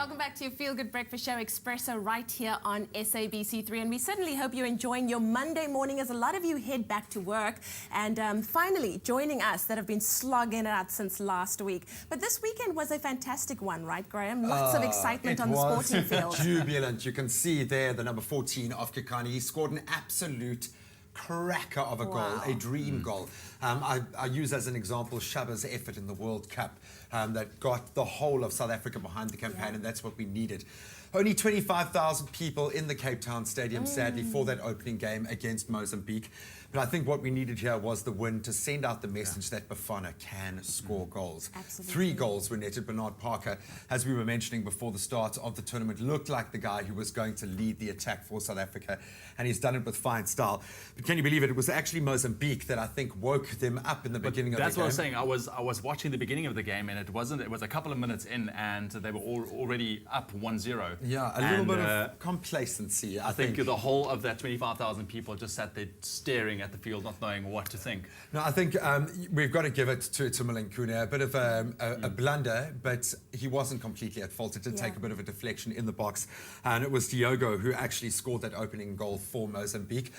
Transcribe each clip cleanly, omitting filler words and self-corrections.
Welcome back to your Feel Good Breakfast Show Expresso right here on SABC3. And we certainly hope you're enjoying your Monday morning as a lot of you head back to work. And finally, joining us that have been slogging it out since last week. But this weekend was a fantastic one, right, Graham? Lots of excitement on the sporting field. Jubilant. You can see there the number 14 Afcon. He scored an absolute cracker of a goal, a dream goal. I use as an example Shaba's effort in the World Cup that got the whole of South Africa behind the campaign, and that's what we needed. Only 25,000 people in the Cape Town Stadium, sadly, for that opening game against Mozambique. But I think what we needed here was the win to send out the message that Bafana can score goals. Absolutely. 3 goals were netted. Bernard Parker, as we were mentioning before the start of the tournament, looked like the guy who was going to lead the attack for South Africa, and he's done it with fine style. But can you believe it? It was actually Mozambique that I think woke them up in the beginning of the game. That's what I was saying. I was watching the beginning of the game, and it was a couple of minutes in, and they were already up 1-0. Yeah, a little bit of complacency. I think the whole of that 25,000 people just sat there staring at the field, not knowing what to think. No, I think we've got to give it to Malinkune, a bit of a blunder, but he wasn't completely at fault. It did take a bit of a deflection in the box, and it was Diogo who actually scored that opening goal for Mozambique.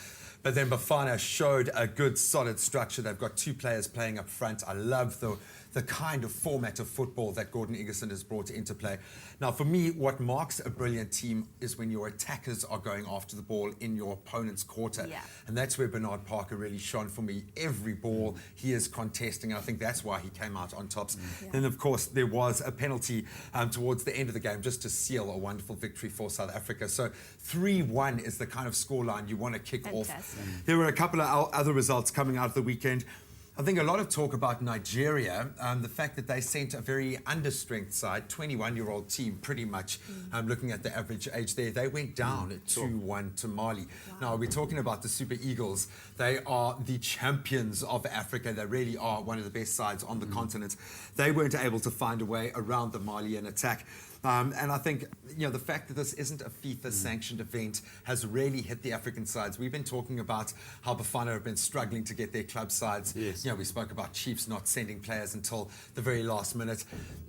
But then Bafana showed a good, solid structure. They've got 2 players playing up front. I love the kind of format of football that Gordon Iggesund has brought into play. Now, for me, what marks a brilliant team is when your attackers are going after the ball in your opponent's quarter. Yeah. And that's where Bernard Parker really shone for me. Every ball he is contesting. I think that's why he came out on tops. Then, of course, there was a penalty towards the end of the game just to seal a wonderful victory for South Africa. So 3-1 is the kind of scoreline you want to kick off. There were a couple of other results coming out of the weekend. I think a lot of talk about Nigeria, the fact that they sent a very understrength side, 21-year-old team, pretty much, looking at the average age there. They went down at 2-1 to Mali. Now, we're talking about the Super Eagles. They are the champions of Africa. They really are one of the best sides on the continent. They weren't able to find a way around the Malian attack. And I think, the fact that this isn't a FIFA-sanctioned event has really hit the African sides. We've been talking about how Bafana have been struggling to get their club sides. Yes. We spoke about Chiefs not sending players until the very last minute.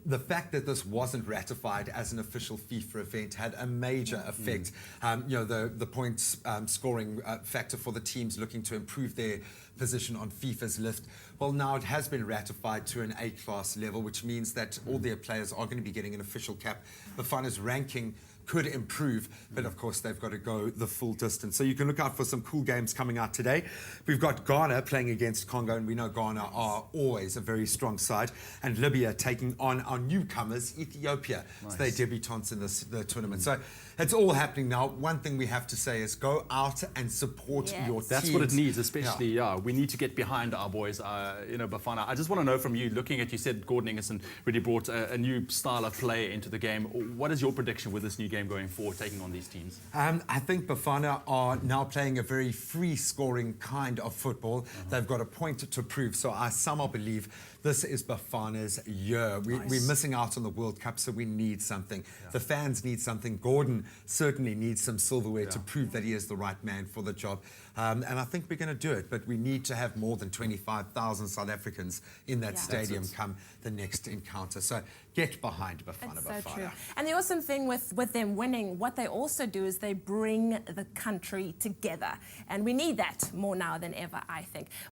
The fact that this wasn't ratified as an official FIFA event had a major effect. The points scoring factor for the teams looking to improve their position on FIFA's list. Well, now it has been ratified to an A-class level, which means that all their players are going to be getting an official cap. Bafana's ranking could improve, but of course they've got to go the full distance. So you can look out for some cool games coming out today. We've got Ghana playing against Congo, and we know Ghana are always a very strong side, and Libya taking on our newcomers, Ethiopia. So they're debutants in the tournament. So it's all happening now. One thing we have to say is go out and support your teams. That's what it needs, especially, we need to get behind our boys, Bafana. I just want to know from you, looking at, you said Gordon Iggesund really brought a new style of play into the game. What is your prediction with this new game going forward, taking on these teams? I think Bafana are now playing a very free-scoring kind of football. They've got a point to prove, so I somehow believe this is Bafana's year. We're missing out on the World Cup, so we need something. The fans need something. Gordon certainly needs some silverware to prove that he is the right man for the job. And I think we're going to do it, but we need to have more than 25,000 South Africans in that stadium come the next encounter. So get behind Bafana. That's so true. And the awesome thing with them winning, what they also do is they bring the country together. And we need that more now than ever, I think.